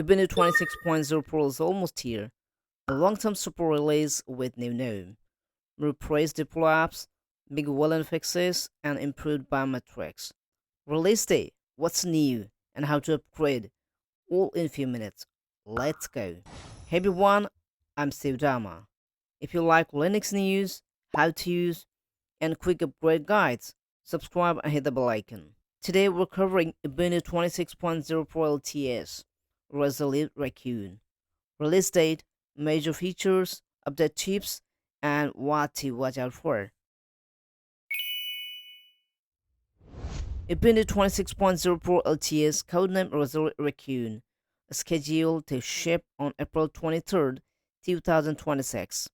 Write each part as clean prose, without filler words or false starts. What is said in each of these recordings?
Ubuntu 26.04 Pro is almost here. A long-term support release with new GNOME, replaced deploy apps, big Wayland fixes, and improved biometrics. Release day, what's new, and how to upgrade, all in a few minutes. Let's go. Hey everyone, I'm Sudama. If you like Linux news, how-tos, and quick upgrade guides, subscribe and hit the bell icon. Today we're covering Ubuntu 26.04 LTS Resolute Raccoon. Release date, major features, update tips, and what to watch out for. Ubuntu 26.04 LTS, codename Resolute Raccoon, is scheduled to ship on April 23rd, 2026.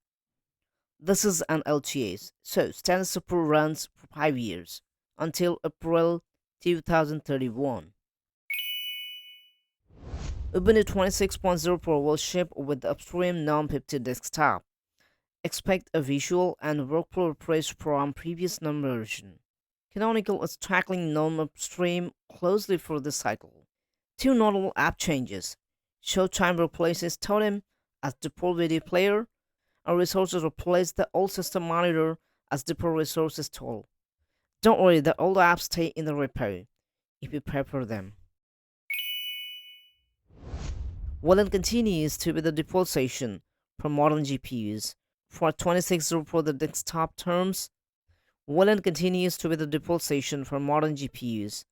This is an LTS, so standard support runs for 5 years, until April 2031. Ubuntu 26.04 will ship with the upstream GNOME 50 desktop. Expect a visual and workflow refresh from previous GNOME version. Canonical is tackling GNOME upstream closely for this cycle. Two notable app changes. Showtime replaces Totem as default video player, and Resources replace the old system monitor as default resources tool. Don't worry, the old apps stay in the repo, if you prefer them. Wayland continues to be the default station for modern GPUs. For 2604 the desktop terms, Wayland continues to be the default station for modern GPUs.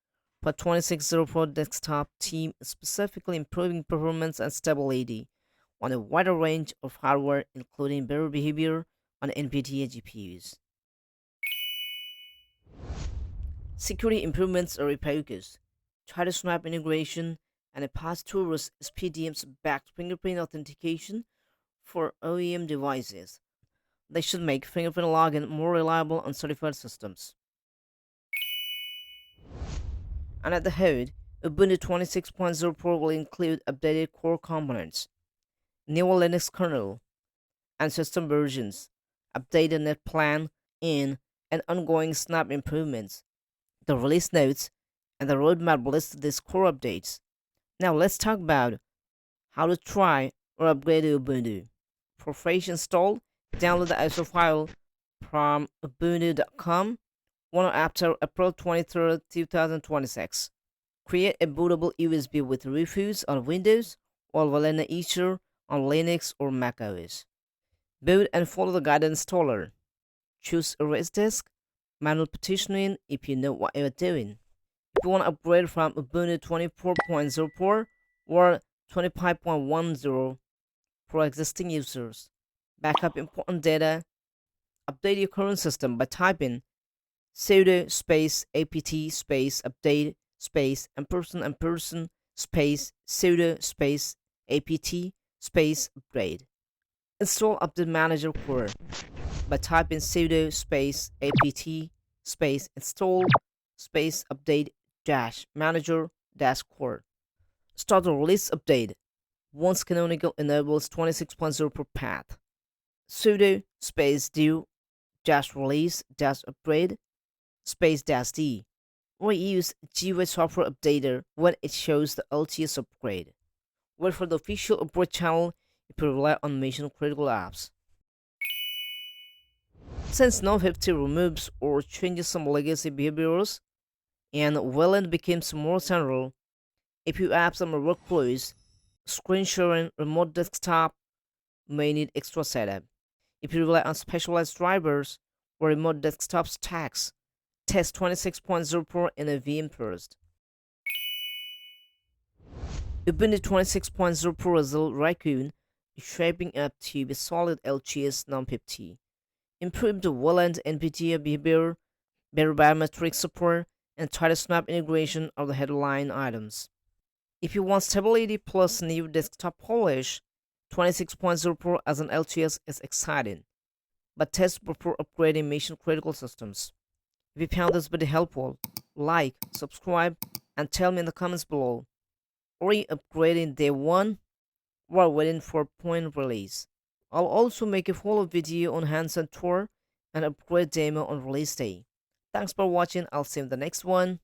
For 2604 desktop team is specifically improving performance and stability on a wider range of hardware, including better behavior on NVIDIA GPUs. Security improvements are refocused. Try to snap integration and a pass-through SPDM-backed fingerprint authentication for OEM devices. They should make fingerprint login more reliable on certified systems. And at the hood, Ubuntu 26.04 will include updated core components, newer Linux kernel, and system versions, updated net plan, and ongoing snap improvements. The release notes and the roadmap list these core updates. Now let's talk about how to try or upgrade to Ubuntu. For fresh install, download the ISO file from ubuntu.com one hour after April 23rd, 2026. Create a bootable USB with Rufus on Windows or Wayland Etcher on Linux or macOS. Boot and follow the guidance installer. Choose Erase Disk, manual partitioning if you know what you're doing. If you want to upgrade from Ubuntu 24.04 or 25.10 for existing users, backup important data, update your current system by typing sudo space apt space update space && space sudo space apt space upgrade. Install Update Manager Core by typing sudo space apt space install space update dash manager dash core. Start the release update once Canonical enables 26.04 path. Sudo space do dash release dash upgrade space dash d, or use GUI software updater when it shows the LTS upgrade. Wait for the official upgrade channel if you rely on mission critical apps. Since GNOME 50 removes or changes some legacy behaviors, and Wayland becomes more central, a few apps and workflows, screen sharing, remote desktop may need extra setup. If you rely on specialized drivers or remote desktop stacks, test 26.04 in a VM first. Ubuntu 26.04 Resolute Raccoon is shaping up to be solid LTS GNOME 50. Improved Wayland NVIDIA behavior, better biometric support, and tighter snap integration are the headline items. If you want stability plus new desktop polish, 26.04 as an LTS is exciting, but test before upgrading mission critical systems. If you found this video helpful, like, subscribe, and tell me in the comments below. Are you upgrading day 1 or waiting for point release? I'll also make a follow-up video on hands-on tour and upgrade demo on release day. Thanks for watching. I'll see you in the next one.